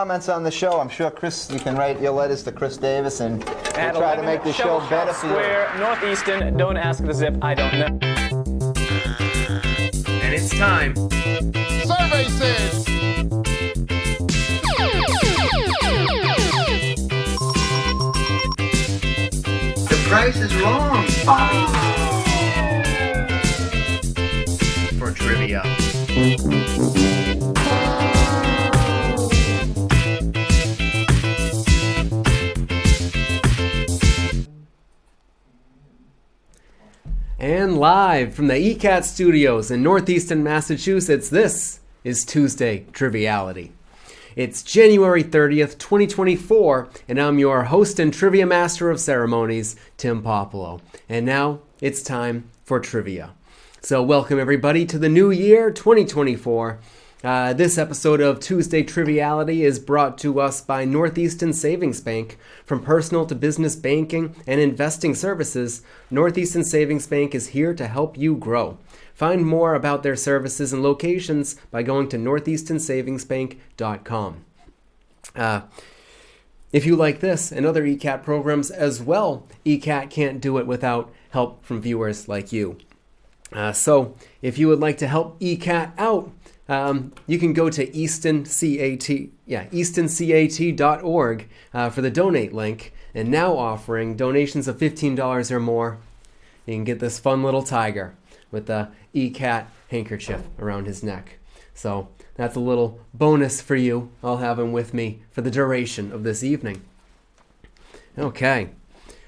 Comments on the show. I'm sure, Chris, you can write your letters to Chris Davis, and we'll try to make the show better for you. Square, Northeastern, don't ask the zip, I don't know. And it's time. Survey says. The price is wrong. For trivia. And live from the ECAT studios in Northeastern Massachusetts, this is Tuesday Triviality. It's January 30th, 2024, and I'm your host and trivia master of ceremonies, Tom Puopolo. And now it's time for trivia. So welcome everybody to the new year, 2024. This episode of Tuesday Triviality is brought to us by Northeastern Savings Bank. From personal to business banking and investing services, Northeastern Savings Bank is here to help you grow. Find more about their services and locations by going to northeasternsavingsbank.com. If you like this and other ECAT programs as well, ECAT can't do it without help from viewers like you. So if you would like to help ECAT out, you can go to eastoncat.org for the donate link, and now offering donations of $15 or more, you can get this fun little tiger with the ECAT handkerchief around his neck. So that's a little bonus for you. I'll have him with me for the duration of this evening. Okay.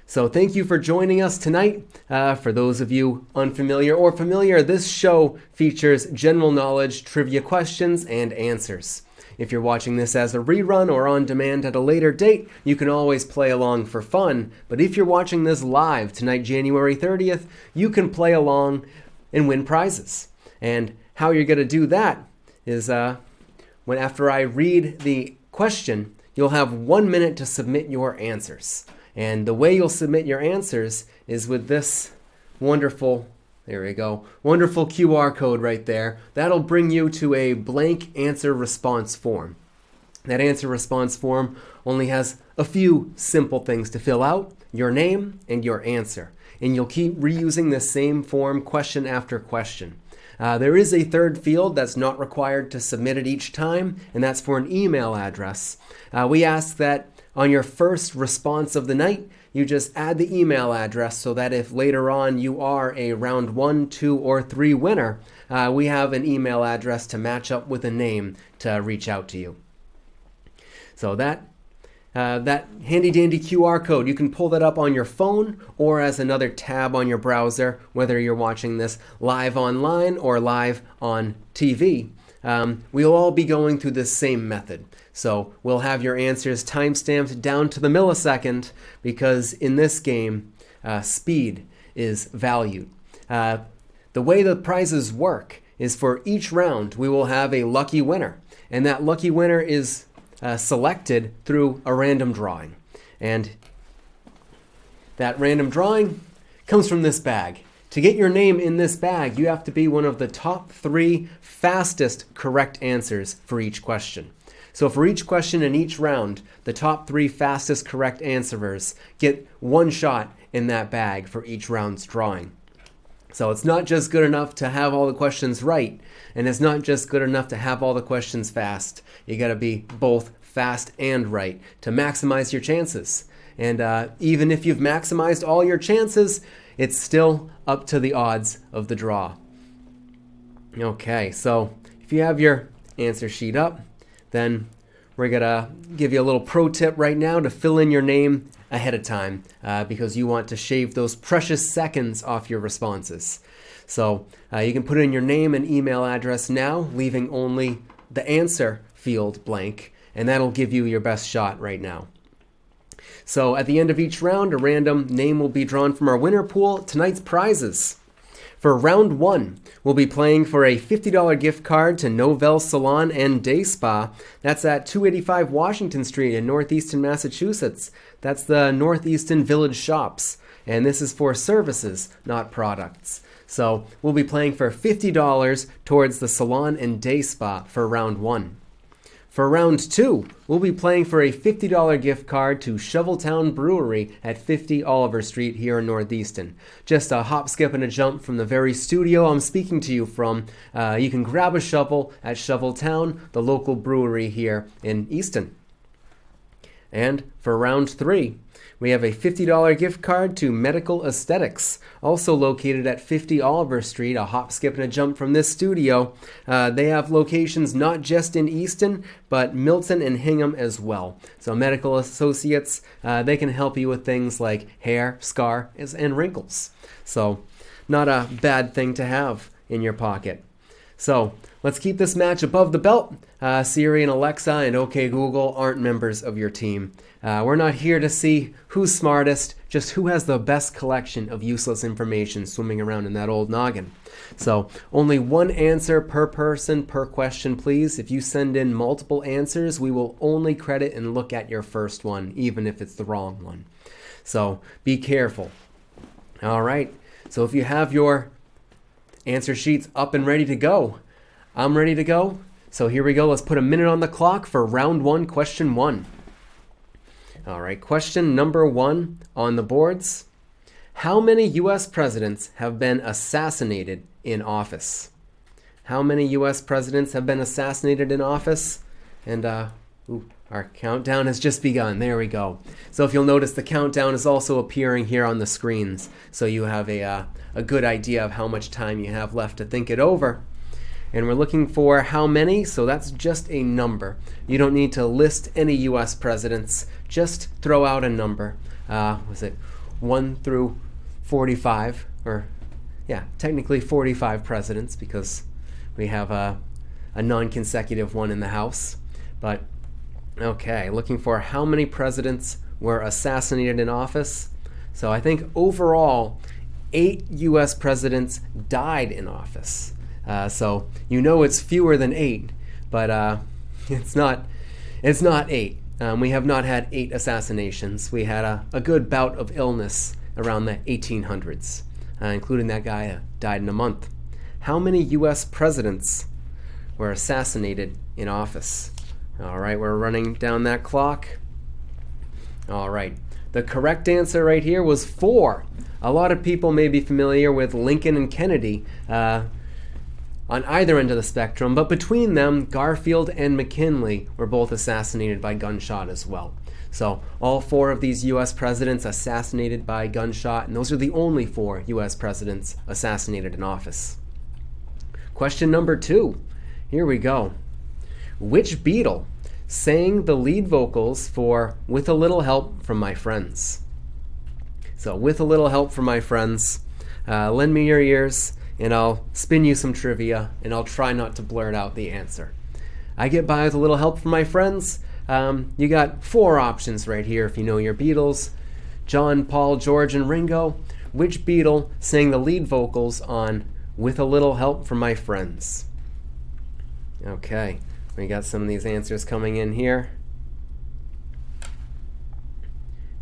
So thank you for joining us tonight. For those of you unfamiliar or familiar, this show features general knowledge, trivia questions, and answers. If you're watching this as a rerun or on demand at a later date, you can always play along for fun. But if you're watching this live tonight, January 30th, you can play along and win prizes. And how you're going to do that is when after I read the question, you'll have 1 minute to submit your answers. And the way you'll submit your answers is with this wonderful QR code right there. That'll bring you to a blank answer response form. That answer response form only has a few simple things to fill out: your name and your answer. And you'll keep reusing the same form question after question. There is a third field that's not required to submit it each time, and that's for an email address. We ask that on your first response of the night, you just add the email address so that if later on you are a round 1, 2, or 3 winner, we have an email address to match up with a name to reach out to you. So that handy dandy QR code, you can pull that up on your phone or as another tab on your browser, whether you're watching this live online or live on TV. We'll all be going through the same method. So we'll have your answers timestamped down to the millisecond because in this game, speed is valued. The way the prizes work is for each round, we will have a lucky winner. And that lucky winner is selected through a random drawing. And that random drawing comes from this bag. To get your name in this bag, you have to be one of the top 3 fastest correct answers for each question. So for each question in each round, the top 3 fastest correct answerers get 1 shot in that bag for each round's drawing. So it's not just good enough to have all the questions right, and it's not just good enough to have all the questions fast. You got to be both fast and right to maximize your chances. And even if you've maximized all your chances, it's still up to the odds of the draw. Okay, so if you have your answer sheet up, then we're going to give you a little pro tip right now to fill in your name ahead of time because you want to shave those precious seconds off your responses. So you can put in your name and email address now, leaving only the answer field blank, and that'll give you your best shot right now. So at the end of each round, a random name will be drawn from our winner pool. Tonight's prizes. For round 1, we'll be playing for a $50 gift card to Novell Salon and Day Spa. That's at 285 Washington Street in Northeastern Massachusetts. That's the Northeastern Village Shops. And this is for services, not products. So we'll be playing for $50 towards the Salon and Day Spa for round 1. For round 2, we'll be playing for a $50 gift card to Shoveltown Brewery at 50 Oliver Street here in Northeaston. Just a hop, skip, and a jump from the very studio I'm speaking to you from. You can grab a shovel at Shoveltown, the local brewery here in Easton. And for round 3, we have a $50 gift card to Medical Aesthetics, also located at 50 Oliver Street, a hop, skip, and a jump from this studio. They have locations not just in Easton, but Milton and Hingham as well. So Medical Associates, they can help you with things like hair, scar, and wrinkles. So not a bad thing to have in your pocket. So let's keep this match above the belt. Siri and Alexa and OK Google aren't members of your team. We're not here to see who's smartest, just who has the best collection of useless information swimming around in that old noggin. So only one answer per person per question, please. If you send in multiple answers, we will only credit and look at your first one, even if it's the wrong one. So be careful. All right. So if you have your answer sheets up and ready to go, I'm ready to go. So here we go. Let's put a minute on the clock for round 1, question 1. All right, question number 1 on the boards. How many U.S. presidents have been assassinated in office? How many U.S. presidents have been assassinated in office? And our countdown has just begun. There we go. So if you'll notice, the countdown is also appearing here on the screens, so you have a good idea of how much time you have left to think it over. And we're looking for how many, so that's just a number. You don't need to list any U.S. presidents, just throw out a number. Was it 1 through 45? Or, yeah, technically 45 presidents, because we have a non-consecutive one in the House. But, okay, looking for how many presidents were assassinated in office. So I think overall, 8 U.S. presidents died in office. So you know it's fewer than 8, but it's not 8. We have not had 8 assassinations. We had a good bout of illness around the 1800s, including that guy who died in a month. How many U.S. presidents were assassinated in office? All right, we're running down that clock. All right, the correct answer right here was 4. A lot of people may be familiar with Lincoln and Kennedy, on either end of the spectrum, but between them, Garfield and McKinley were both assassinated by gunshot as well. So all 4 of these U.S. presidents assassinated by gunshot, and those are the only 4 U.S. presidents assassinated in office. Question number 2. Here we go. Which Beatle sang the lead vocals for With a Little Help from My Friends? So With a Little Help from My Friends. Lend me your ears, and I'll spin you some trivia, and I'll try not to blurt out the answer. I get by with a little help from my friends. You got 4 options right here if you know your Beatles. John, Paul, George, and Ringo. Which Beatle sang the lead vocals on With a Little Help from My Friends? Okay, we got some of these answers coming in here.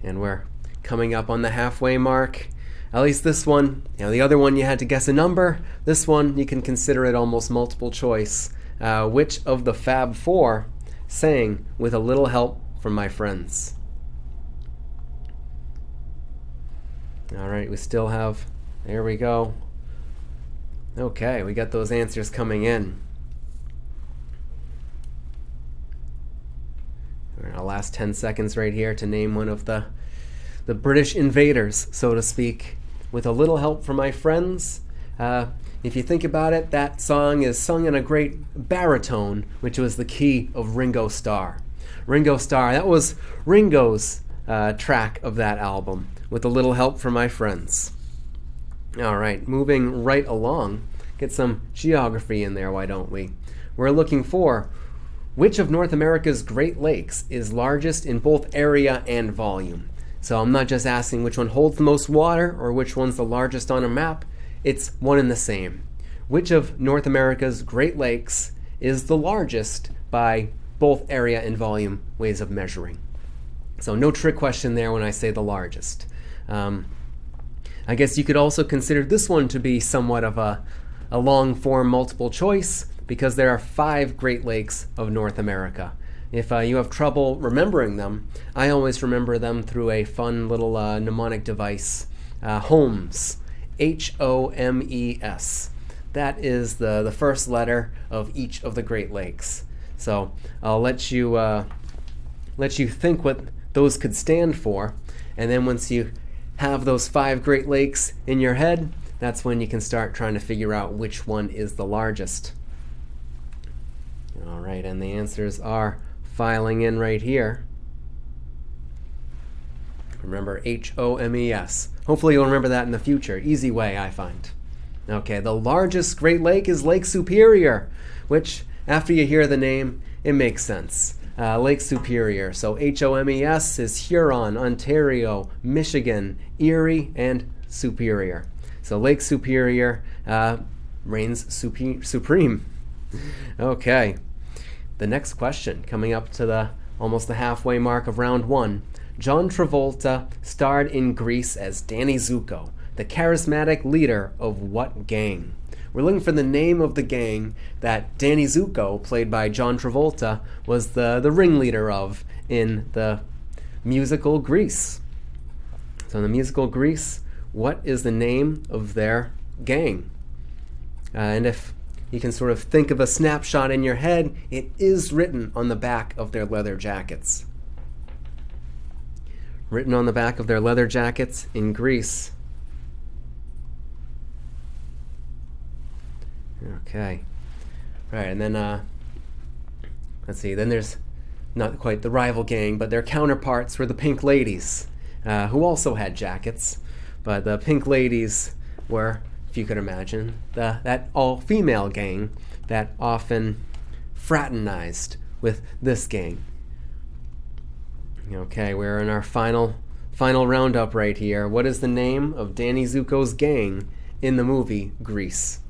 And we're coming up on the halfway mark. At least this one, the other one you had to guess a number. This one, you can consider it almost multiple choice. Which of the Fab Four sang With a Little Help from My Friends? All right, we still have, there we go. Okay, we got those answers coming in. We're in our last 10 seconds right here to name one of the British invaders, so to speak. With a Little Help from My Friends. If you think about it, that song is sung in a great baritone, which was the key of Ringo Starr. Ringo Starr, that was Ringo's track of that album, With a Little Help from My Friends. All right, moving right along. Get some geography in there, why don't we? We're looking for which of North America's Great Lakes is largest in both area and volume. So I'm not just asking which one holds the most water or which one's the largest on a map. It's one and the same. Which of North America's Great Lakes is the largest by both area and volume ways of measuring? So no trick question there when I say the largest. I guess you could also consider this one to be somewhat of a long form multiple choice, because there are 5 Great Lakes of North America. If you have trouble remembering them, I always remember them through a fun little mnemonic device, HOMES, HOMES. That is the first letter of each of the Great Lakes. So I'll let you think what those could stand for, and then once you have those 5 Great Lakes in your head, that's when you can start trying to figure out which one is the largest. All right, and the answers are filing in right here. Remember, HOMES. Hopefully you'll remember that in the future. Easy way, I find. Okay, the largest Great Lake is Lake Superior, which, after you hear the name, it makes sense. Lake Superior. So HOMES is Huron, Ontario, Michigan, Erie, and Superior. So Lake Superior reigns supreme. Okay. The next question, coming up to almost the halfway mark of round 1. John Travolta starred in Grease as Danny Zuko, the charismatic leader of what gang? We're looking for the name of the gang that Danny Zuko, played by John Travolta, was the ringleader of in the musical Grease. So in the musical Grease, what is the name of their gang? And if you can sort of think of a snapshot in your head, it is written on the back of their leather jackets. Written on the back of their leather jackets in Greece. Okay. All right, and then, let's see, then there's not quite the rival gang, but their counterparts were the Pink Ladies, who also had jackets. But the Pink Ladies were, if you could imagine, that all-female gang that often fraternized with this gang. Okay, we're in our final roundup right here. What is the name of Danny Zuko's gang in the movie Grease?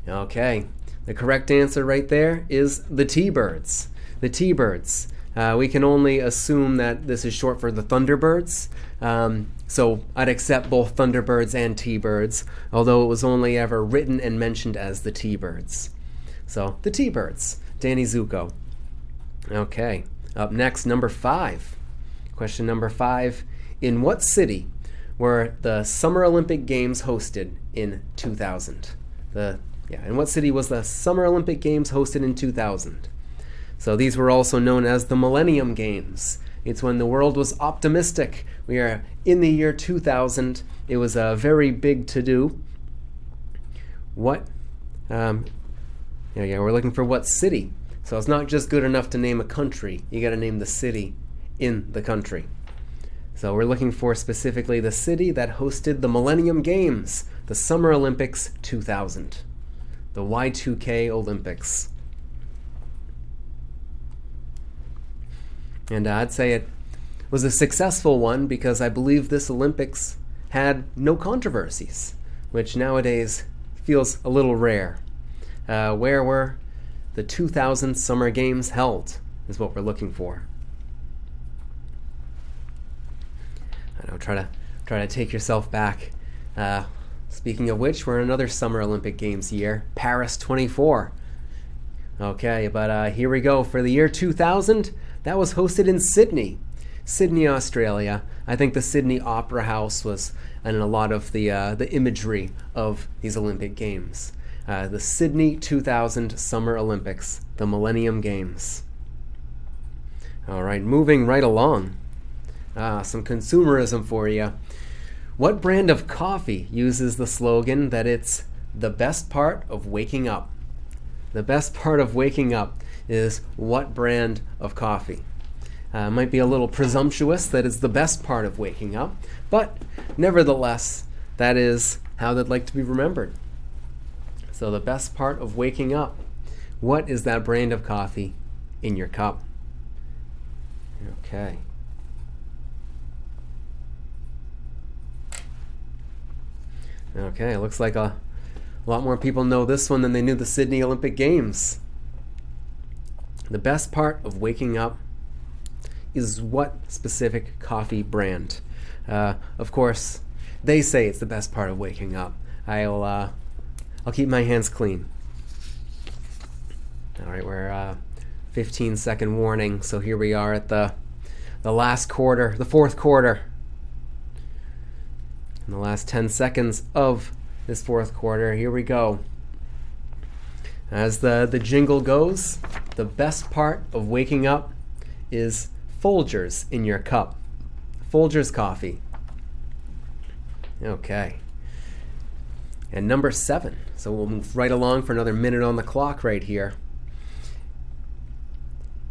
Okay, the correct answer right there is the T-Birds. The T-Birds. We can only assume that this is short for the Thunderbirds. So I'd accept both Thunderbirds and T-Birds, although it was only ever written and mentioned as the T-Birds. So the T-Birds, Danny Zuko. Okay, up next, number 5. Question number 5. In what city were the Summer Olympic Games hosted in 2000? In what city was the Summer Olympic Games hosted in 2000? So these were also known as the Millennium Games. It's when the world was optimistic. We are in the year 2000. It was a very big to-do. What? We're looking for what city. So it's not just good enough to name a country. You got to name the city in the country. So we're looking for specifically the city that hosted the Millennium Games, the Summer Olympics 2000, the Y2K Olympics. And I'd say it was a successful one because I believe this Olympics had no controversies, which nowadays feels a little rare. Where were the 2000 Summer Games held is what we're looking for. I know, try to take yourself back. Speaking of which, we're in another Summer Olympic Games year, Paris 24. Okay, but here we go. For the year 2000, that was hosted in Sydney, Australia. I think the Sydney Opera House was in a lot of the imagery of these Olympic Games. The Sydney 2000 Summer Olympics, the Millennium Games. All right, moving right along. Some consumerism for you. What brand of coffee uses the slogan that it's the best part of waking up? The best part of waking up is what brand of coffee? Might be a little presumptuous that it's the best part of waking up, but nevertheless, that is how they'd like to be remembered. So the best part of waking up, what is that brand of coffee in your cup? Okay. Okay, it looks like a lot more people know this one than they knew the Sydney Olympic Games. The best part of waking up is what specific coffee brand? Of course, they say it's the best part of waking up. I'll keep my hands clean. All right, we're 15-second warning. So here we are at the last quarter, the fourth quarter. In the last 10 seconds of this fourth quarter, here we go. As the jingle goes, the best part of waking up is Folgers in your cup. Folgers coffee. Okay. And number 7. So we'll move right along for another minute on the clock right here.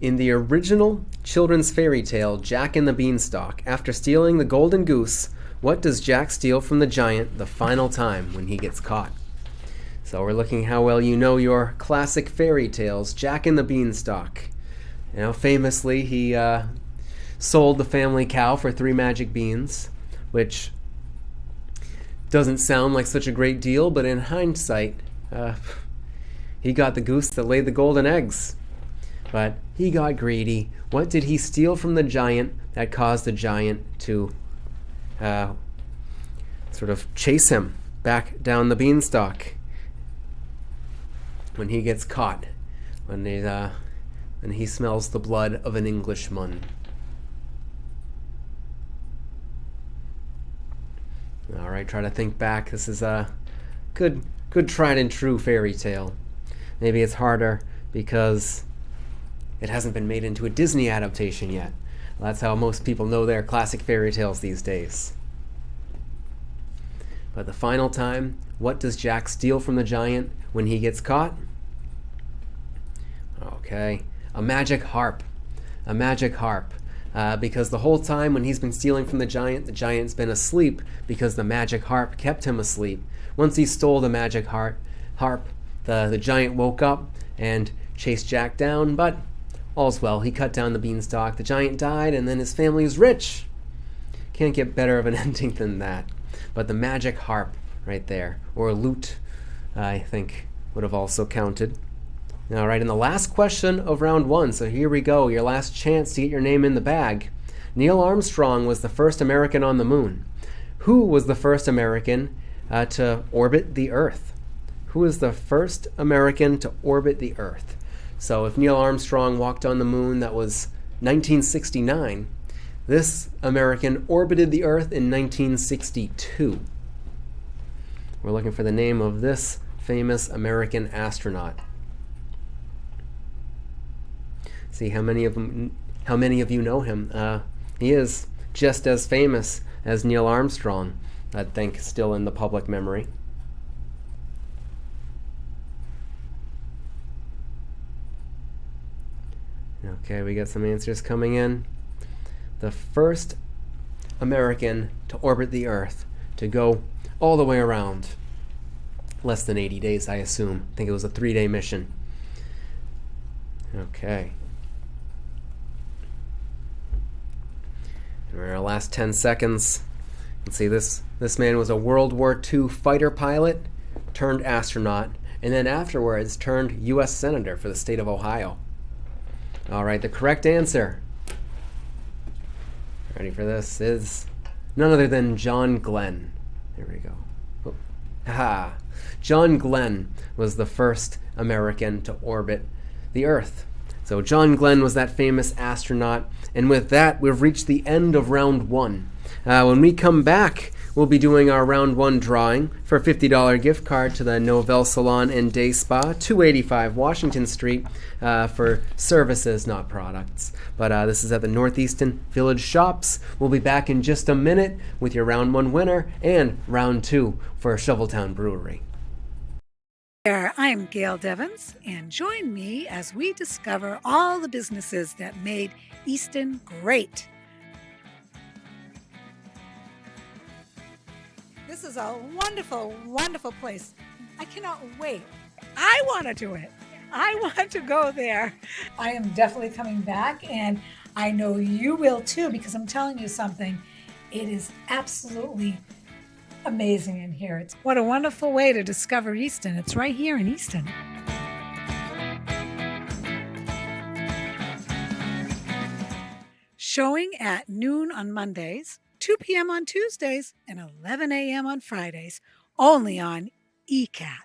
In the original children's fairy tale, Jack and the Beanstalk, after stealing the golden goose, what does Jack steal from the giant the final time when he gets caught? So we're looking how well you know your classic fairy tales. Jack and the Beanstalk. You know, famously, he sold the family cow for 3 magic beans, which doesn't sound like such a great deal, but in hindsight, he got the goose that laid the golden eggs. But he got greedy. What did he steal from the giant that caused the giant to sort of chase him back down the beanstalk when he gets caught, when he smells the blood of an Englishman? All right, try to think back. This is a good tried and true fairy tale. Maybe it's harder because it hasn't been made into a Disney adaptation yet. Well, that's how most people know their classic fairy tales these days. But the final time, what does Jack steal from the giant when he gets caught? Okay, a magic harp. A magic harp. Because the whole time when he's been stealing from the giant's been asleep because the magic harp kept him asleep. Once he stole the magic harp, the giant woke up and chased Jack down, but all's well. He cut down the beanstalk, the giant died, and then his family is rich. Can't get better of an ending than that. But the magic harp right there, or lute, I think would have also counted. All right, and the last question of round 1. So here we go, your last chance to get your name in the bag. Neil Armstrong was the first American on the moon. Who was the first American to orbit the Earth? Who was the first American to orbit the Earth? So if Neil Armstrong walked on the moon, that was 1969. This American orbited the Earth in 1962. We're looking for the name of this famous American astronaut. See how many of you know him. He is just as famous as Neil Armstrong, I think, still in the public memory. Okay, we got some answers coming in. The first American to orbit the Earth, to go all the way around. Less than 80 days, I assume. I think it was a 3-day mission. Okay. In our last 10 seconds, you can see this man was a World War II fighter pilot turned astronaut, and then afterwards turned U.S. Senator for the state of Ohio. All right, the correct answer, ready for this, is none other than John Glenn. There we go. Oh. Haha. John Glenn was the first American to orbit the Earth. So John Glenn was that famous astronaut. And with that, we've reached the end of round 1. When we come back, we'll be doing our round 1 drawing for a $50 gift card to the Novell Salon and Day Spa, 285 Washington Street, for services, not products. But this is at the Northeastern Village Shops. We'll be back in just a minute with your round 1 winner and round 2 for Shoveltown Brewery. I'm Gail Devins, and join me as we discover all the businesses that made Easton great. This is a wonderful, wonderful place. I cannot wait. I want to do it. I want to go there. I am definitely coming back, and I know you will too, because I'm telling you something. It is absolutely amazing in here. What a wonderful way to discover Easton. It's right here in Easton. Showing at noon on Mondays, 2 p.m. on Tuesdays, and 11 a.m. on Fridays, only on ECAT.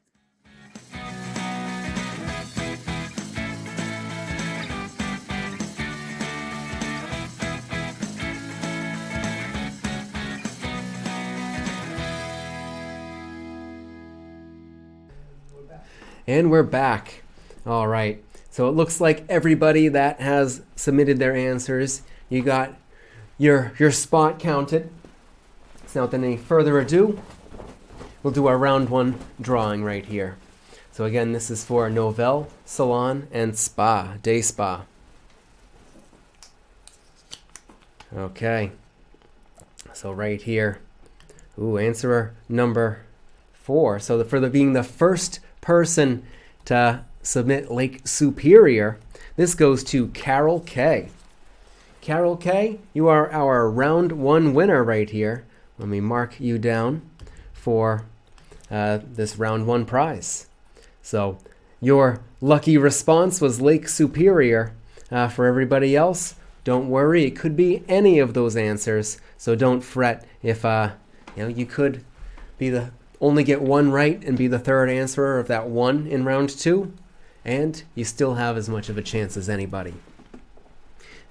And we're back. All right. So it looks like everybody that has submitted their answers, you got your spot counted. So without any further ado, we'll do our round one drawing right here. So again, this is for Novell, Salon, and Spa, Day Spa. Okay. So right here. Ooh, answer number 4. So being the first person to submit Lake Superior, this goes to Carol K. Carol K, you are our round 1 winner right here. Let me mark you down for this round 1 prize. So your lucky response was Lake Superior. For everybody else, don't worry, it could be any of those answers. So don't fret if you could only get 1 right and be the third answerer of that 1 in round 2, and you still have as much of a chance as anybody.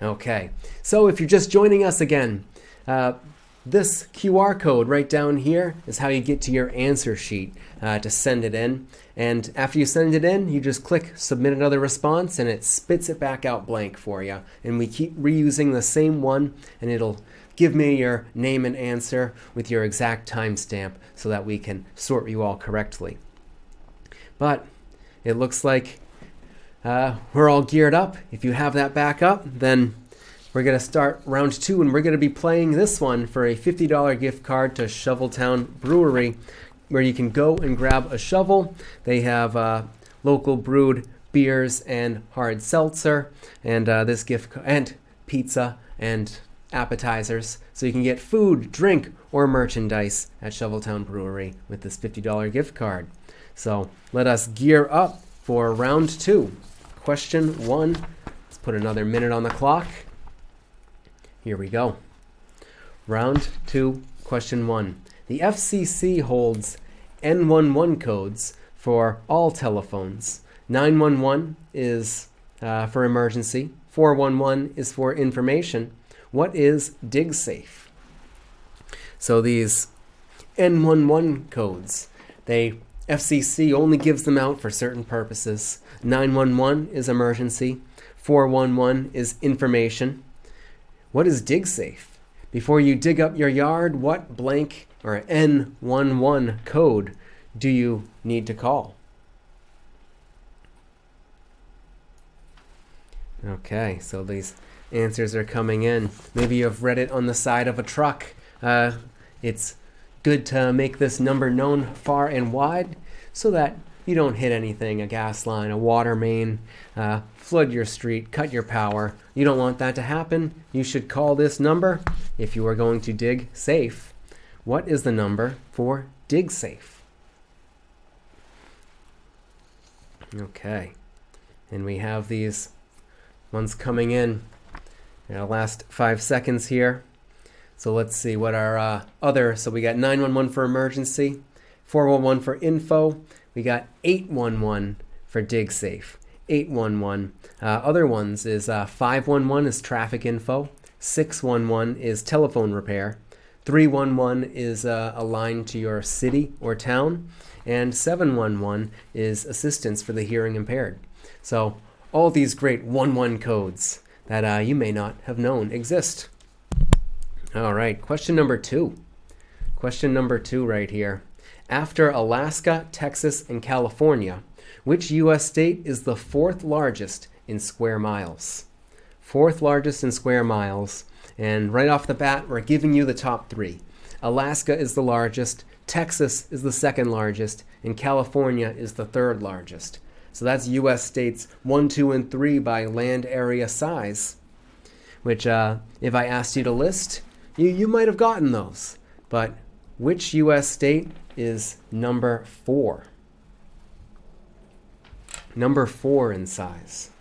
Okay, so if you're just joining us again, this QR code right down here is how you get to your answer sheet to send it in. And after you send it in, you just click submit another response and it spits it back out blank for you. And we keep reusing the same one, and it'll give me your name and answer with your exact timestamp so that we can sort you all correctly. But it looks like we're all geared up. If you have that back up, then we're going to start round 2, and we're going to be playing this one for a $50 gift card to Shoveltown Brewery, where you can go and grab a shovel. They have local brewed beers and hard seltzer, and this gift and pizza and appetizers, so you can get food, drink, or merchandise at Shoveltown Brewery with this $50 gift card. So let us gear up for round 2. Question 1. Let's put another minute on the clock. Here we go. Round 2, question 1. The FCC holds N11 codes for all telephones. 911 is for emergency. 411 is for information. What is DigSafe? So these N11 codes, FCC only gives them out for certain purposes. 911 is emergency. 411 is information. What is DigSafe? Before you dig up your yard, what blank or N11 code do you need to call? Okay, so these answers are coming in. Maybe you've read it on the side of a truck. It's good to make this number known far and wide so that you don't hit anything, a gas line, a water main, flood your street, cut your power. You don't want that to happen. You should call this number if you are going to dig safe. What is the number for DigSafe? Okay, and we have these ones coming in our last 5 seconds here. So let's see what our so we got 911 for emergency, 411 for info, we got 811 for DigSafe. 811. Other ones is 511 is traffic info, 611 is telephone repair, 311 is a line to your city or town, and 711 is assistance for the hearing impaired. So all these great 11 codes that you may not have known exist. All right, question number 2. Question number 2 right here. After Alaska, Texas, and California, which U.S. state is the 4th largest in square miles? 4th largest in square miles. And right off the bat, we're giving you the top 3. Alaska is the largest, Texas is the 2nd largest, and California is the 3rd largest. So that's U.S. states 1, 2, and 3 by land area size, which if I asked you to list, you might have gotten those. But which U.S. state is number 4? Number 4 in size.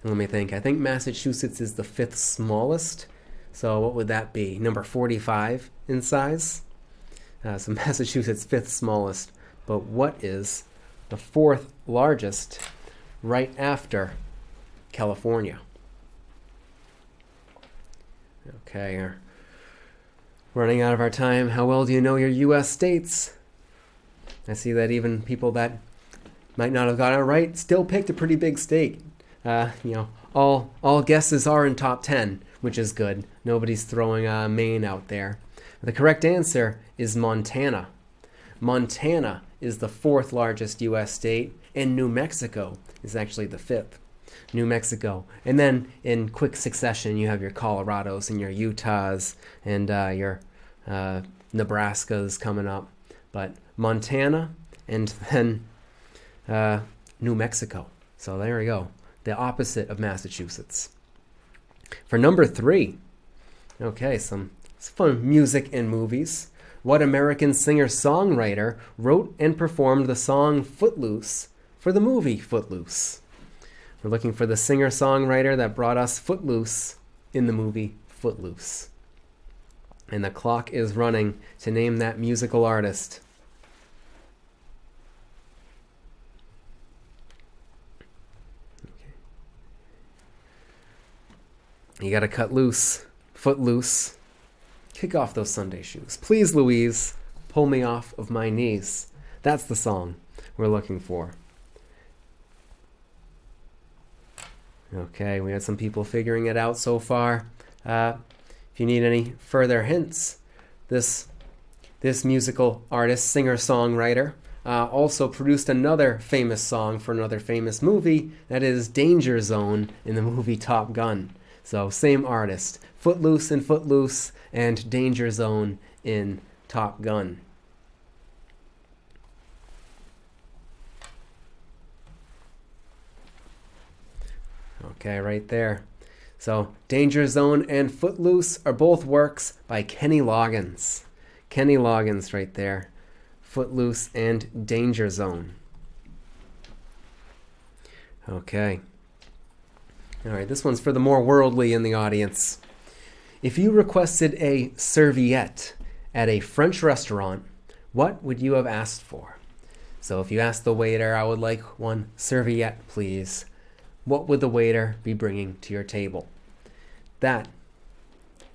And let me think. I think Massachusetts is the 5th smallest. So what would that be? Number 45 in size? So Massachusetts 5th smallest. But what is the 4th largest right after California? Okay, we're running out of our time. How well do you know your U.S. states? I see that even people that might not have gotten it right still picked a pretty big state. All guesses are in top 10, which is good. Nobody's throwing Maine out there. The correct answer is Montana. Montana is the 4th largest U.S. state, and New Mexico is actually the 5th. New Mexico. And then in quick succession, you have your Colorados and your Utahs and your Nebraskas coming up. But Montana and then New Mexico. So there we go. The opposite of Massachusetts. For number 3, okay, some fun music and movies. What American singer-songwriter wrote and performed the song Footloose for the movie Footloose? We're looking for the singer-songwriter that brought us Footloose in the movie Footloose. And the clock is running to name that musical artist. Okay. You gotta cut loose, foot loose. Kick off those Sunday shoes. Please, Louise, pull me off of my knees. That's the song we're looking for. Okay, we had some people figuring it out so far. If you need any further hints, this musical artist, singer-songwriter, also produced another famous song for another famous movie, that is Danger Zone in the movie Top Gun. So same artist, Footloose in Footloose and Danger Zone in Top Gun. Okay, right there. So Danger Zone and Footloose are both works by Kenny Loggins. Kenny Loggins right there. Footloose and Danger Zone. Okay. All right, this one's for the more worldly in the audience. If you requested a serviette at a French restaurant, what would you have asked for? So if you asked the waiter, I would like one serviette, please. What would the waiter be bringing to your table? That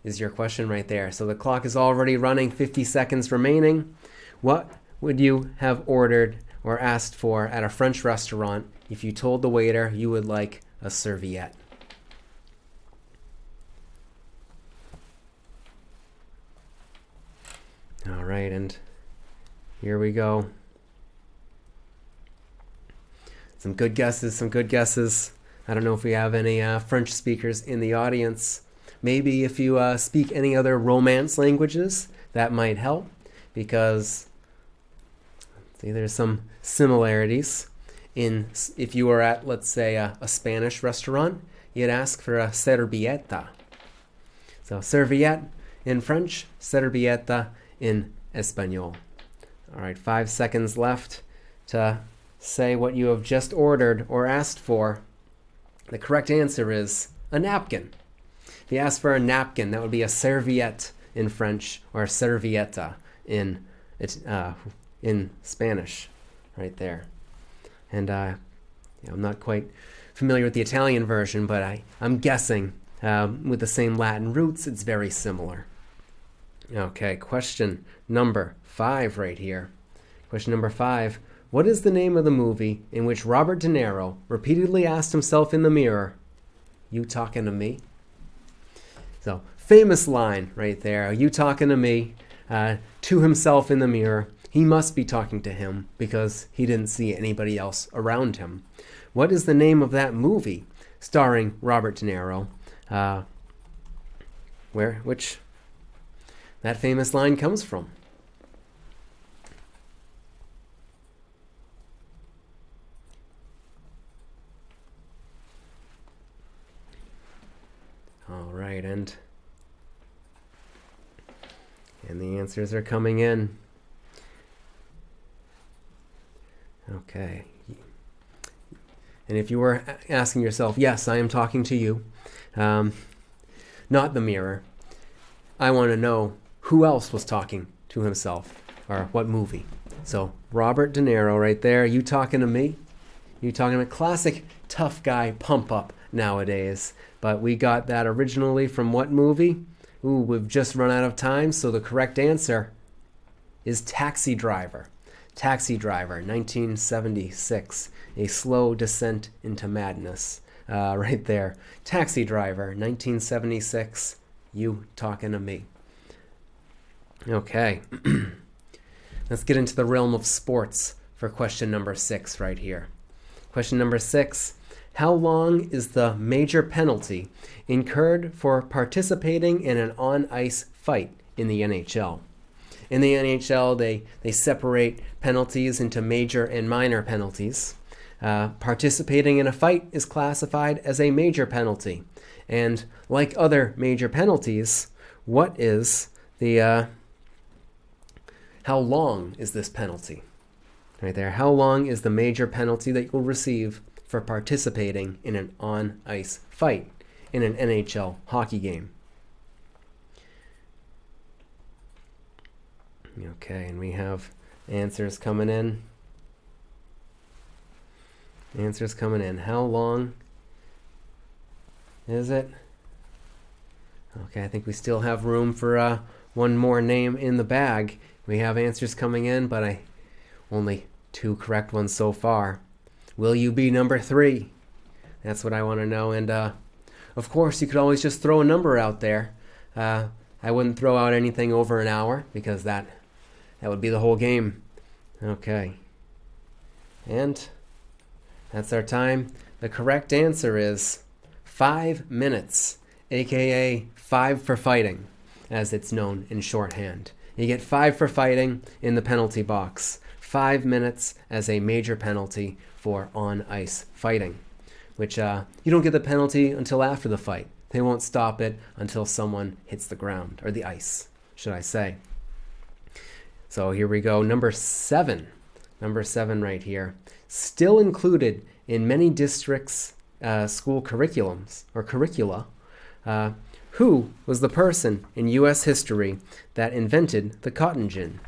is your question right there. So the clock is already running, 50 seconds remaining. What would you have ordered or asked for at a French restaurant if you told the waiter you would like a serviette? All right, and here we go. Some good guesses. I don't know if we have any French speakers in the audience. Maybe if you speak any other Romance languages, that might help, because see, there's some similarities. If you were at, let's say, a Spanish restaurant, you'd ask for a servilleta. So serviette in French, servilleta in Espanol. All right, 5 seconds left to say what you have just ordered or asked for. The correct answer is a napkin. If you ask for a napkin, that would be a serviette in French, or servilleta in Spanish, right there. And I'm not quite familiar with the Italian version, but I'm guessing with the same Latin roots, it's very similar. Okay, question number 5 right here. Question number 5. What is the name of the movie in which Robert De Niro repeatedly asked himself in the mirror, "You talking to me?" So, famous line right there. "You talking to me?" To himself in the mirror. He must be talking to him because he didn't see anybody else around him. What is the name of that movie starring Robert De Niro? Which that famous line comes from? All right, and the answers are coming in. Okay. And if you were asking yourself, yes, I am talking to you, not the mirror. I want to know who else was talking to himself, or what movie. So Robert De Niro right there. You talking to me? You talking to me? Classic tough guy pump up nowadays. But we got that originally from what movie? Ooh, we've just run out of time, so the correct answer is Taxi Driver. Taxi Driver, 1976, A Slow Descent into Madness. Right there. Taxi Driver, 1976, You Talking to Me. Okay. Let's get into the realm of sports for question number 6 right here. Question number 6. How long is the major penalty incurred for participating in an on-ice fight in the NHL? In the NHL, they separate penalties into major and minor penalties. Participating in a fight is classified as a major penalty. And like other major penalties, what is the how long is this penalty? Right there. How long is the major penalty that you'll receive for participating in an on-ice fight in an NHL hockey game? Okay, and we have answers coming in. Answers coming in. How long is it? Okay, I think we still have room for one more name in the bag. We have answers coming in, but only 2 correct ones so far. Will you be number 3? That's what I want to know. And of course, you could always just throw a number out there. I wouldn't throw out anything over an hour because that would be the whole game. Okay. And that's our time. The correct answer is 5 minutes, aka 5 for fighting, as it's known in shorthand. You get 5 for fighting in the penalty box. 5 minutes as a major penalty for on-ice fighting, which you don't get the penalty until after the fight. They won't stop it until someone hits the ground, or the ice, should I say. So here we go. Number 7 right here. Still included in many districts' school curriculums or curricula. Who was the person in U.S. history that invented the cotton gin?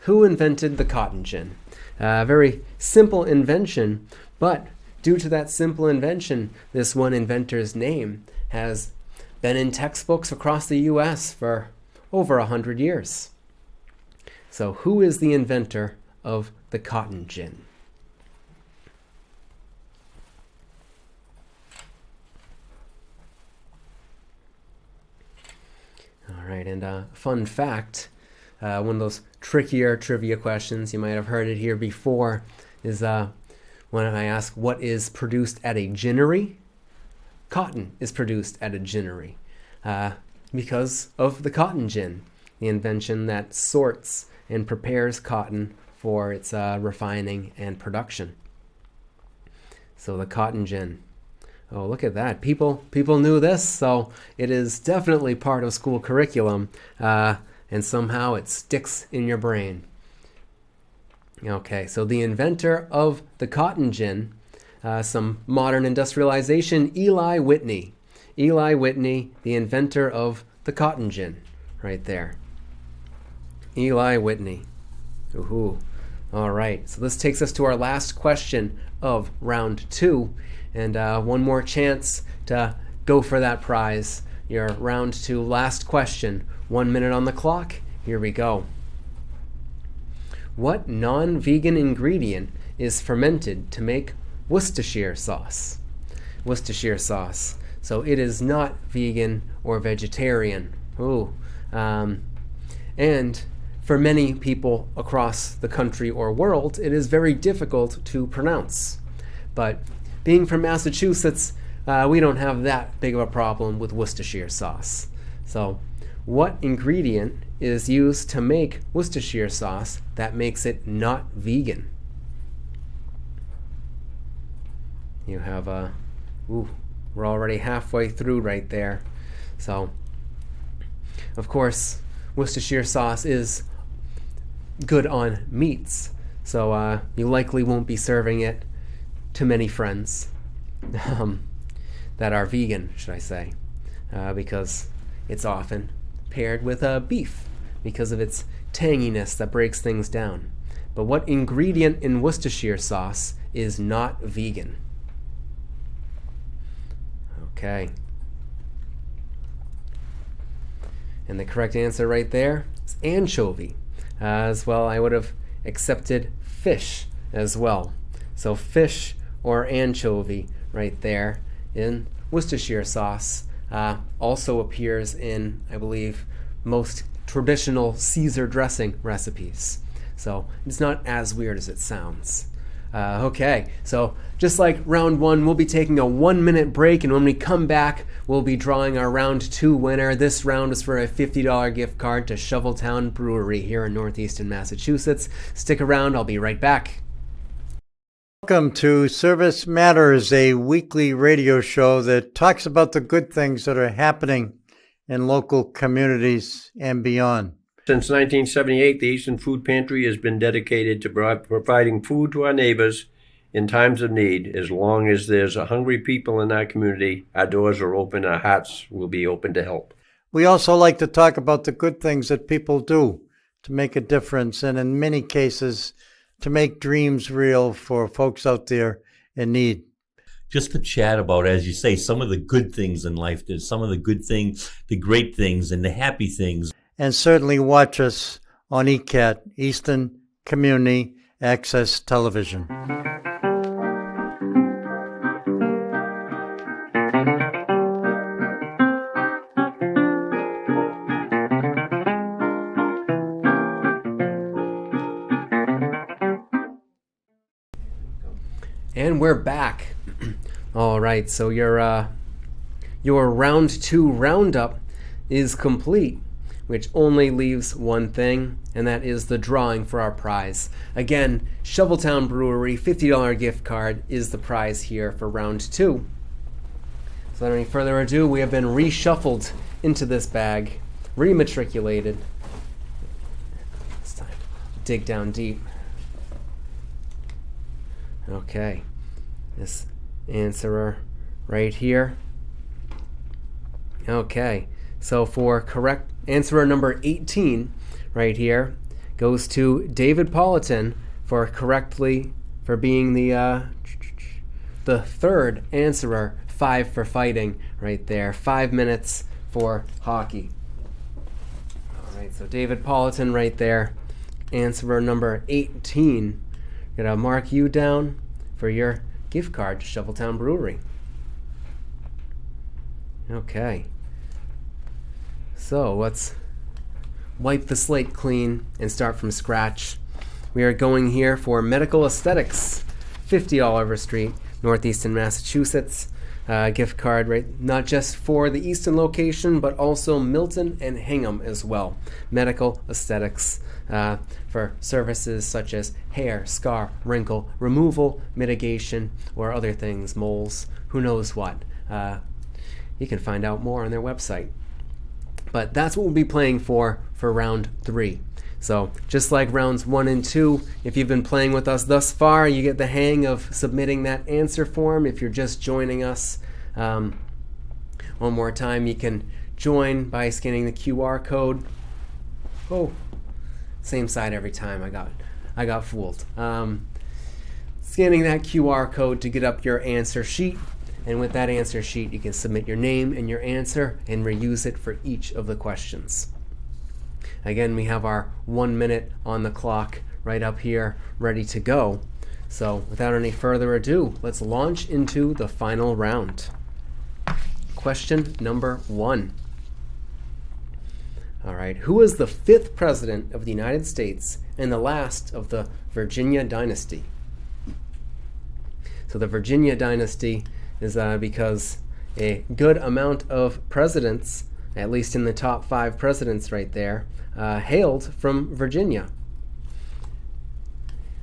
Who invented the cotton gin? Very simple invention, but due to that simple invention, this one inventor's name has been in textbooks across the U.S. for over 100 years. So who is the inventor of the cotton gin? All right, and fun fact, one of those trickier trivia questions, you might have heard it here before, is when I ask what is produced at a ginnery. Cotton is produced at a ginnery because of the cotton gin, the invention that sorts and prepares cotton for its refining and production. So the cotton gin. Oh, look at that. People knew this, so it is definitely part of school curriculum, and somehow it sticks in your brain. Okay, so the inventor of the cotton gin, some modern industrialization, Eli Whitney. Eli Whitney, the inventor of the cotton gin, right there. Eli Whitney. Ooh. All right, so this takes us to our last question of round 2, and one more chance to go for that prize. Your round 2 last question. 1 minute on the clock. Here we go. What non-vegan ingredient is fermented to make Worcestershire sauce? Worcestershire sauce. So it is not vegan or vegetarian. Ooh. And for many people across the country or world, it is very difficult to pronounce. But being from Massachusetts, we don't have that big of a problem with Worcestershire sauce. So what ingredient is used to make Worcestershire sauce that makes it not vegan? You have we're already halfway through right there. So, of course, Worcestershire sauce is good on meats. So you likely won't be serving it to many friends that are vegan, should I say, because it's often paired with beef because of its tanginess that breaks things down. But what ingredient in Worcestershire sauce is not vegan? Okay. And the correct answer right there is anchovy. As well, I would have accepted fish as well. So fish or anchovy right there in Worcestershire sauce also appears in, I believe, most traditional Caesar dressing recipes. So it's not as weird as it sounds. Okay, so just like round one, we'll be taking a 1-minute break, and when we come back, we'll be drawing our round 2 winner. This round is for a $50 gift card to Shoveltown Brewery here in northeastern Massachusetts. Stick around, I'll be right back. Welcome to Service Matters, a weekly radio show that talks about the good things that are happening in local communities and beyond. Since 1978, the Eastern Food Pantry has been dedicated to providing food to our neighbors in times of need. As long as there's hungry people in our community, our doors are open, our hearts will be open to help. We also like to talk about the good things that people do to make a difference, and in many cases, to make dreams real for folks out there in need. Just to chat about, as you say, some of the good things in life. There's some of the good things, the great things, and the happy things. And certainly watch us on ECAT, Eastern Community Access Television. And we're back. All right, so your round 2 roundup is complete, which only leaves one thing, and that is the drawing for our prize. Again, Shoveltown Brewery, $50 gift card is the prize here for round 2. So without any further ado, we have been reshuffled into this bag, rematriculated. It's time to dig down deep. Okay, this answerer right here. Okay, so for correct answerer number 18 right here goes to David Politan for being the third answerer, 5 for fighting right there. 5 minutes for hockey. All right, so David Politan right there, answerer number 18. Gonna mark you down for your gift card to Shoveltown Brewery. Okay. So let's wipe the slate clean and start from scratch. We are going here for Medical Aesthetics, 50 Oliver Street, northeastern Massachusetts. Gift card, right? Not just for the Easton location, but also Milton and Hingham as well. Medical Aesthetics for services such as hair, scar, wrinkle removal, mitigation, or other things, moles, who knows what. You can find out more on their website. But that's what we'll be playing for round 3. So just like rounds 1 and 2, if you've been playing with us thus far, you get the hang of submitting that answer form. If you're just joining us, one more time, you can join by scanning the QR code. Oh, same side every time. I got fooled. Scanning that QR code to get up your answer sheet. And with that answer sheet, you can submit your name and your answer and reuse it for each of the questions. Again, we have our 1 minute on the clock right up here, ready to go. So without any further ado, let's launch into the final round. Question number 1. All right, who was the 5th president of the United States and the last of the Virginia dynasty? So the Virginia dynasty is because a good amount of presidents, at least in the top 5 presidents right there, hailed from Virginia.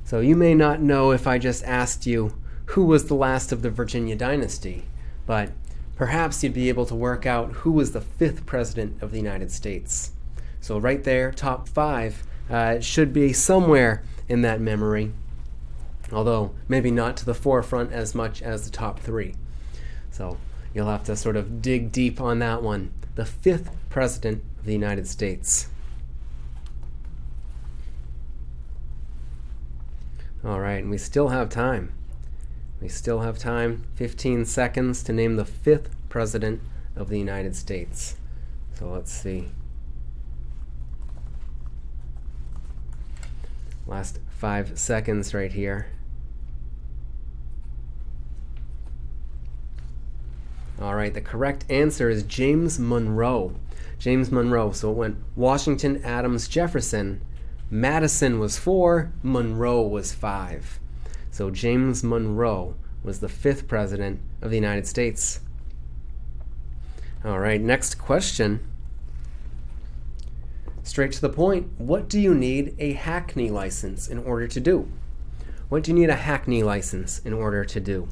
So you may not know if I just asked you who was the last of the Virginia dynasty, but perhaps you'd be able to work out who was the 5th president of the United States. So right there, top 5, should be somewhere in that memory, although maybe not to the forefront as much as the top 3. So you'll have to sort of dig deep on that one. The 5th president of the United States. All right, and we still have time. 15 seconds to name the 5th president of the United States. So let's see. Last 5 seconds right here. All right, the correct answer is James Monroe. James Monroe. So it went Washington, Adams, Jefferson. Madison was 4, Monroe was 5. So James Monroe was the 5th president of the United States. All right, next question. Straight to the point. What do you need a Hackney license in order to do? What do you need a Hackney license in order to do?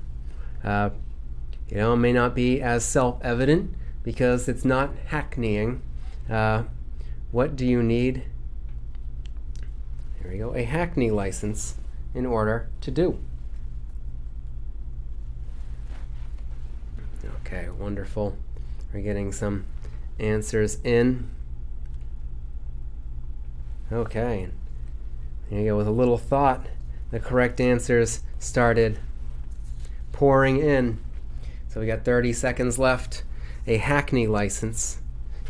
It may not be as self-evident because it's not hackneying. What do you need? Here we go. A Hackney license in order to do. Okay, wonderful. We're getting some answers in. Okay, there you go. With a little thought, the correct answers started pouring in. So we got 30 seconds left. A Hackney license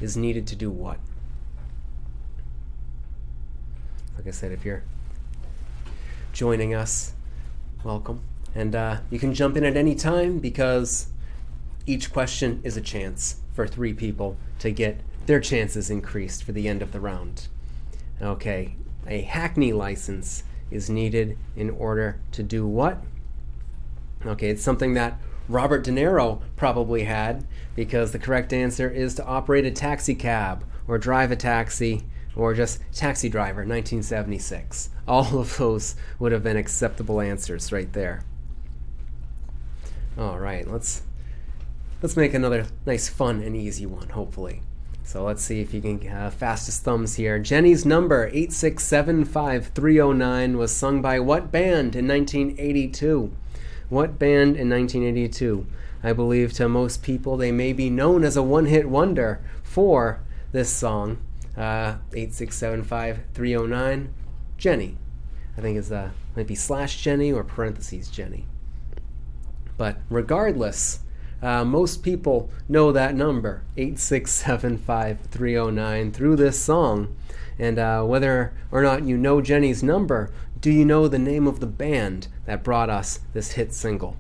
is needed to do what? Like I said, if you're joining us, welcome. And you can jump in at any time because each question is a chance for 3 people to get their chances increased for the end of the round. Okay, a Hackney license is needed in order to do what? Okay, it's something that Robert De Niro probably had, because the correct answer is to operate a taxi cab or drive a taxi or just taxi driver, 1976. All of those would have been acceptable answers right there. All right, let's make another nice, fun, and easy one, hopefully. So let's see if you can fastest thumbs here. Jenny's Number 8675309 was sung by what band in 1982? What band in 1982? I believe to most people they may be known as a one-hit wonder for this song. 8675309. Jenny. I think it's might be / Jenny or parentheses Jenny. But regardless, most people know that number, 8675309, through this song. And whether or not you know Jenny's number, do you know the name of the band that brought us this hit single?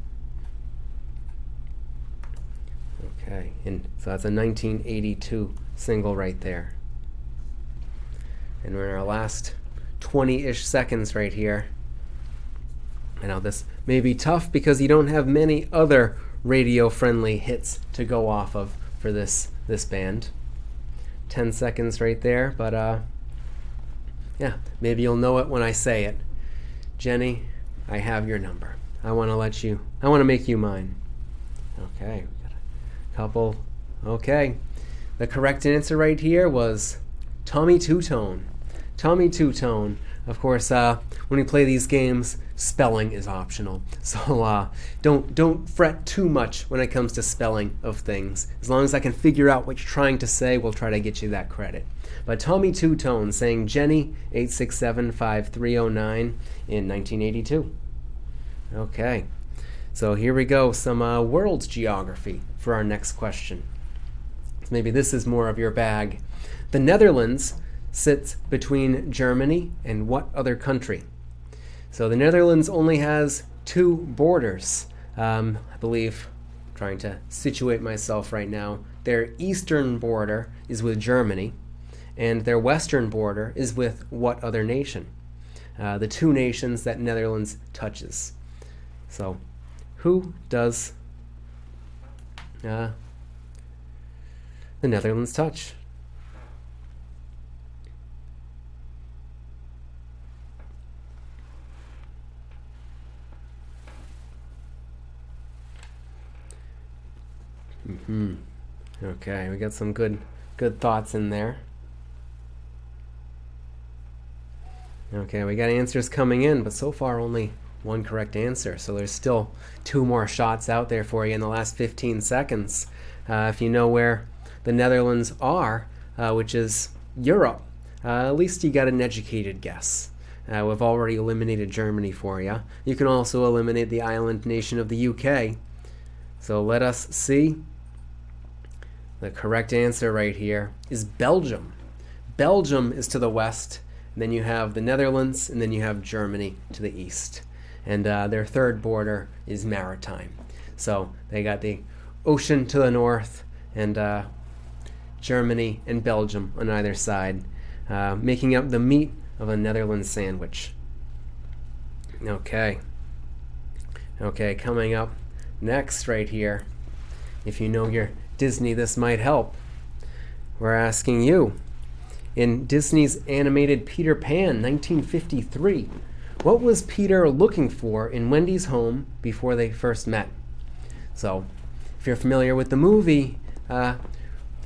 Okay, and so that's a 1982 single right there. And we're in our last 20-ish seconds right here. I know this may be tough because you don't have many other radio-friendly hits to go off of for this band. 10 seconds right there, but yeah, maybe you'll know it when I say it. Jenny, I have your number. I want to make you mine. Okay, we got a couple. Okay, the correct answer right here was Tommy Two-Tone. Tommy Two-Tone. Of course, when we play these games, spelling is optional. So don't fret too much when it comes to spelling of things. As long as I can figure out what you're trying to say, we'll try to get you that credit. But Tommy Two-Tone saying Jenny 8675309 in 1982. Okay, so here we go. Some world geography for our next question. So maybe this is more of your bag. The Netherlands sits between Germany and what other country? So the Netherlands only has 2 borders. I believe, trying to situate myself right now, their eastern border is with Germany, and their western border is with what other nation? The 2 nations that Netherlands touches. So, who does the Netherlands touch? Okay, we got some good thoughts in there. Okay, we got answers coming in, but so far only 1 correct answer. So there's still 2 more shots out there for you in the last 15 seconds. If you know where the Netherlands are, which is Europe, at least you got an educated guess. We've already eliminated Germany for you. You can also eliminate the island nation of the UK. So let us see. The correct answer right here is Belgium. Belgium is to the west, and then you have the Netherlands, and then you have Germany to the east. And their third border is maritime. So they got the ocean to the north, and Germany and Belgium on either side, making up the meat of a Netherlands sandwich. Okay, coming up next right here, if you know your Disney, this might help. We're asking you, in Disney's animated Peter Pan, 1953, what was Peter looking for in Wendy's home before they first met? So, if you're familiar with the movie,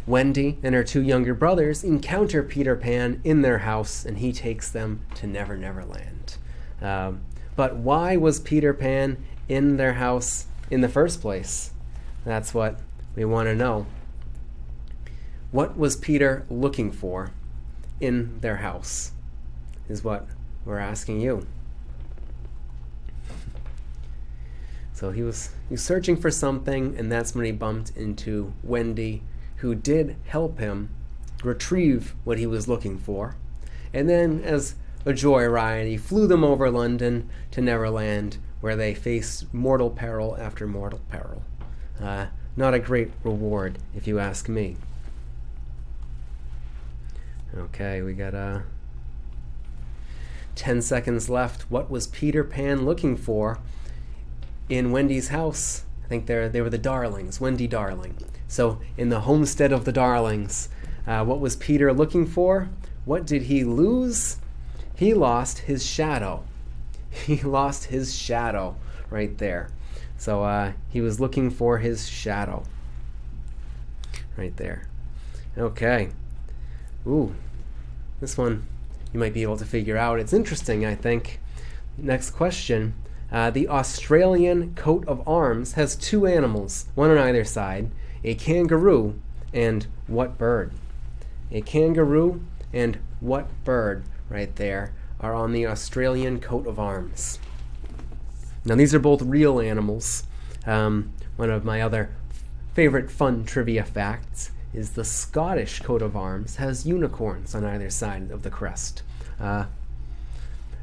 Wendy and her two younger brothers encounter Peter Pan in their house, and he takes them to Never Never Land. But why was Peter Pan in their house in the first place? That's what we want to know. What was Peter looking for in their house is what we're asking you. So he was searching for something, and that's when he bumped into Wendy, who did help him retrieve what he was looking for. And then, as a joyride, he flew them over London to Neverland, where they faced mortal peril after mortal peril. Not a great reward, if you ask me. Okay, we got 10 seconds left. What was Peter Pan looking for in Wendy's house? I think they were the Darlings, Wendy Darling. So in the homestead of the Darlings, what was Peter looking for? What did he lose? He lost his shadow. He lost his shadow right there. So he was looking for his shadow right there. Okay. Ooh, this one you might be able to figure out. It's interesting, I think. Next question. The Australian coat of arms has two animals, one on either side, a kangaroo and what bird? A kangaroo and what bird right there are on the Australian coat of arms? Now these are both real animals. One of my other favorite fun trivia facts is the Scottish coat of arms has unicorns on either side of the crest.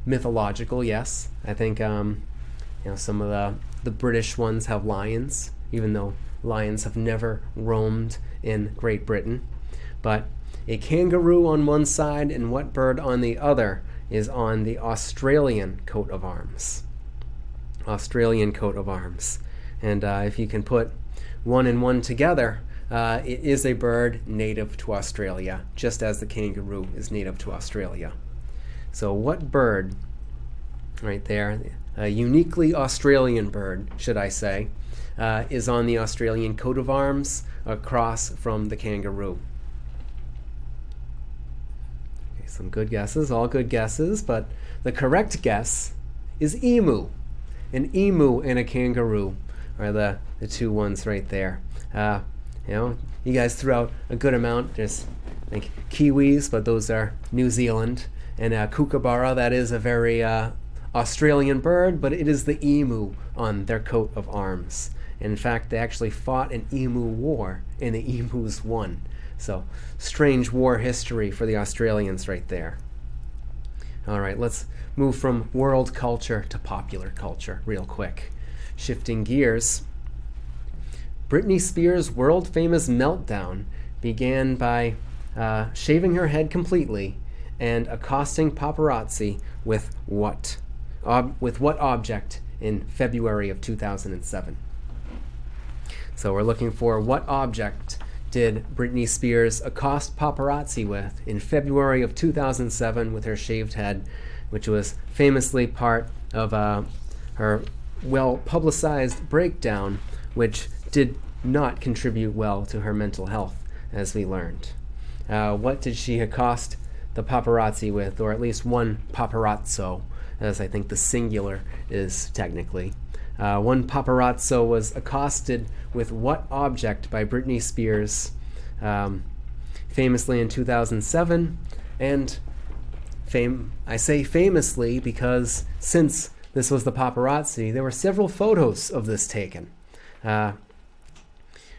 Mythological, yes. I think some of the British ones have lions, even though lions have never roamed in Great Britain. But a kangaroo on one side and what bird on the other is on the Australian coat of arms. Australian coat of arms. And if you can put one and one together, it is a bird native to Australia, just as the kangaroo is native to Australia. So what bird right there, a uniquely Australian bird, should I say, is on the Australian coat of arms across from the kangaroo? Okay, some good guesses, all good guesses, but the correct guess is emu. An emu and a kangaroo are the two ones right there. You guys threw out a good amount. There's, I think, kiwis, but those are New Zealand. And kookaburra, that is a very Australian bird, but it is the emu on their coat of arms. And in fact, they actually fought an emu war, and the emus won. So, strange war history for the Australians right there. All right, let's move from world culture to popular culture real quick. Shifting gears. Britney Spears' world-famous meltdown began by shaving her head completely and accosting paparazzi with what? With what object in February of 2007? So we're looking for what object did Britney Spears accost paparazzi with in February of 2007 with her shaved head, which was famously part of her well-publicized breakdown, which did not contribute well to her mental health, as we learned. What did she accost the paparazzi with, or at least one paparazzo, as I think the singular is technically. One paparazzo was accosted with what object by Britney Spears, famously in 2007, and I say famously because since this was the paparazzi, there were several photos of this taken,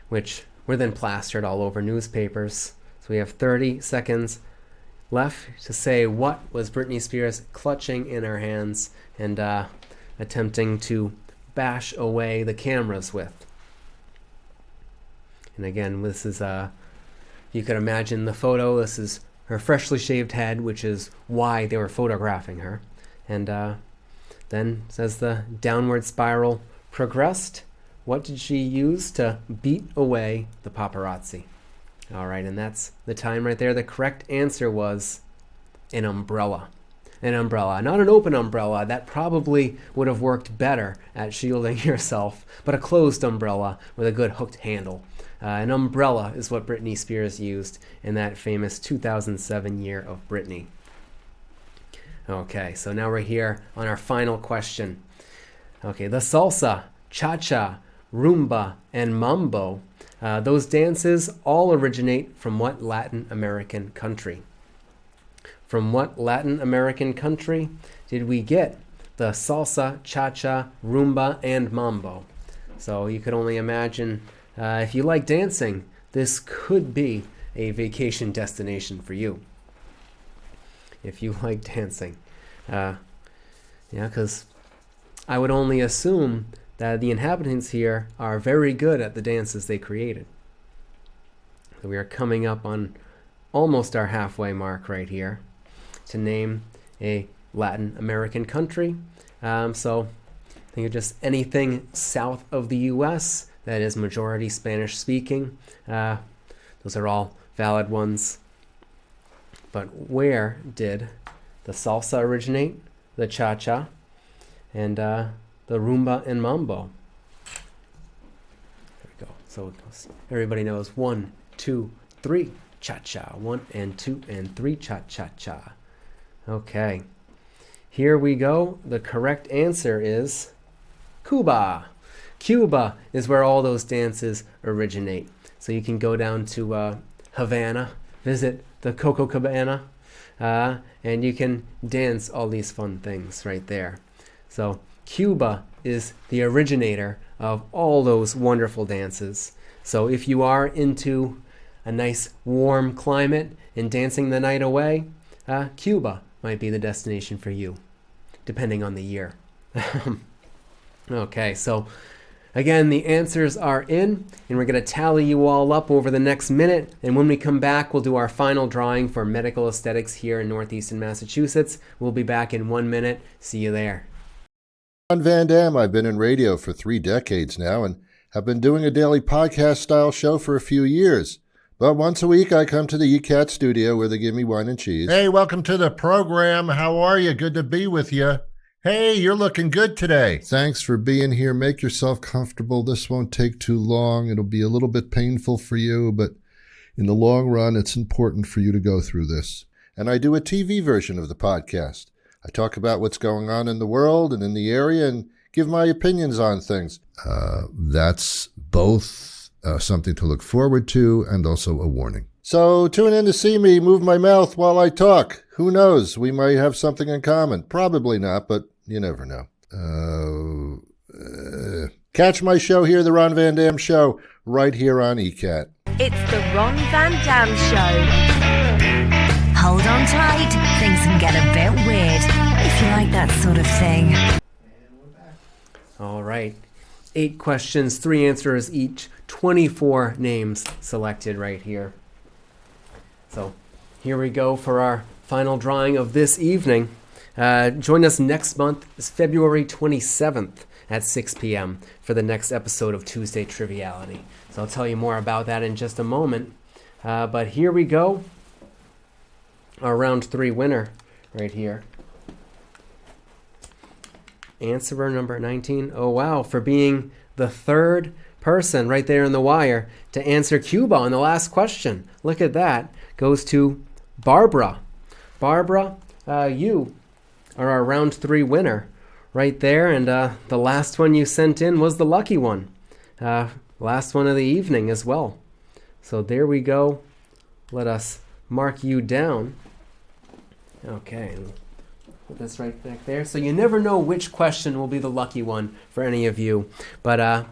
which were then plastered all over newspapers. So we have 30 seconds left to say what was Britney Spears clutching in her hands and attempting to bash away the cameras with. And again, this is, you could imagine the photo. This is her freshly shaved head, which is why they were photographing her. And then, as the downward spiral progressed, what did she use to beat away the paparazzi? All right, and that's the time right there. The correct answer was an umbrella. An umbrella, not an open umbrella. That probably would have worked better at shielding yourself, but a closed umbrella with a good hooked handle. An umbrella is what Britney Spears used in that famous 2007 Year of Britney. Okay, so now we're here on our final question. Okay, the salsa, cha-cha, rumba, and mambo, those dances all originate from what Latin American country? From what Latin American country did we get the salsa, cha-cha, rumba, and mambo? So you could only imagine, if you like dancing, this could be a vacation destination for you. If you like dancing. Because I would only assume that the inhabitants here are very good at the dances they created. So we are coming up on almost our halfway mark right here to name a Latin American country. So think of just anything south of the U.S. that is majority Spanish speaking. Those are all valid ones. But where did the salsa originate, the cha-cha, and the rumba and mambo? There we go. So everybody knows 1, 2, 3, cha-cha. 1 and 2 and 3, cha-cha-cha. Okay. Here we go. The correct answer is Cuba. Cuba is where all those dances originate. So you can go down to Havana, visit the Copacabana, and you can dance all these fun things right there. So Cuba is the originator of all those wonderful dances. So if you are into a nice warm climate and dancing the night away, Cuba might be the destination for you, depending on the year. Okay, so again, the answers are in, and we're going to tally you all up over the next minute. And when we come back, we'll do our final drawing for medical aesthetics here in Northeastern Massachusetts. We'll be back in 1 minute. See you there. John Van Dam. I've been in radio for 3 decades now and have been doing a daily podcast-style show for a few years. But once a week, I come to the ECAT studio where they give me wine and cheese. Hey, welcome to the program. How are you? Good to be with you. Hey, you're looking good today. Thanks for being here. Make yourself comfortable. This won't take too long. It'll be a little bit painful for you, but in the long run, it's important for you to go through this. And I do a TV version of the podcast. I talk about what's going on in the world and in the area and give my opinions on things. That's both something to look forward to and also a warning. So tune in to see me move my mouth while I talk. Who knows? We might have something in common. Probably not, but you never know. Catch my show here, The Ron Van Dam Show, right here on ECAT. It's The Ron Van Dam Show. Hold on tight. Things can get a bit weird if you like that sort of thing. All right. 8 questions, 3 answers each, 24 names selected right here. So here we go for our final drawing of this evening. Join us next month. It's February 27th at 6 p.m. for the next episode of Tuesday Triviality. So I'll tell you more about that in just a moment. But here we go. Our round 3 winner right here. Answerer number 19. Oh, wow. For being the 3rd person right there in the wire to answer Cuba on the last question. Look at that. Goes to Barbara. Barbara, you are our round 3 winner right there. And the last one you sent in was the lucky one. Last one of the evening as well. So there we go. Let us mark you down. Okay. Put this right back there. So you never know which question will be the lucky one for any of you. But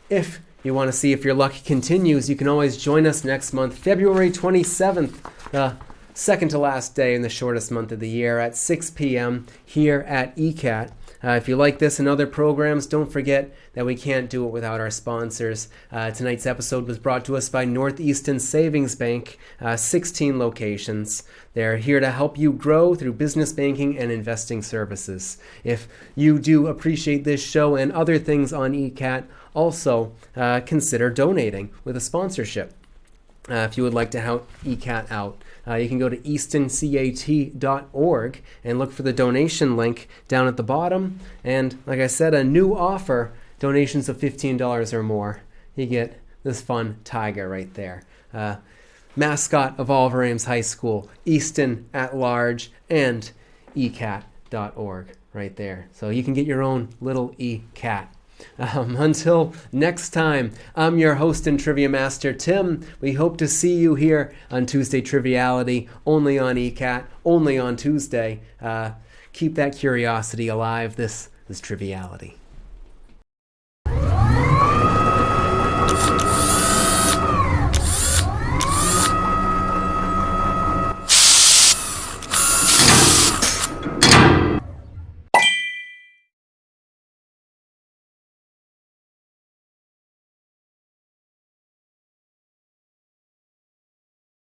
if you want to see if your luck continues, you can always join us next month, February 27th, the second to last day in the shortest month of the year at 6 p.m. here at ECAT. If you like this and other programs, don't forget that we can't do it without our sponsors. Tonight's episode was brought to us by Northeastern Savings Bank, 16 locations. They're here to help you grow through business banking and investing services. If you do appreciate this show and other things on ECAT, also consider donating with a sponsorship. If you would like to help ECAT out, you can go to eastoncat.org and look for the donation link down at the bottom. And like I said, a new offer, donations of $15 or more. You get this fun tiger right there. Mascot of Oliver Ames High School, Easton at Large, and ecat.org right there. So you can get your own little ECAT. Until next time, I'm your host and trivia master, Tim. We hope to see you here on Tuesday Triviality, only on ECAT, only on Tuesday. Keep that curiosity alive. This is Triviality.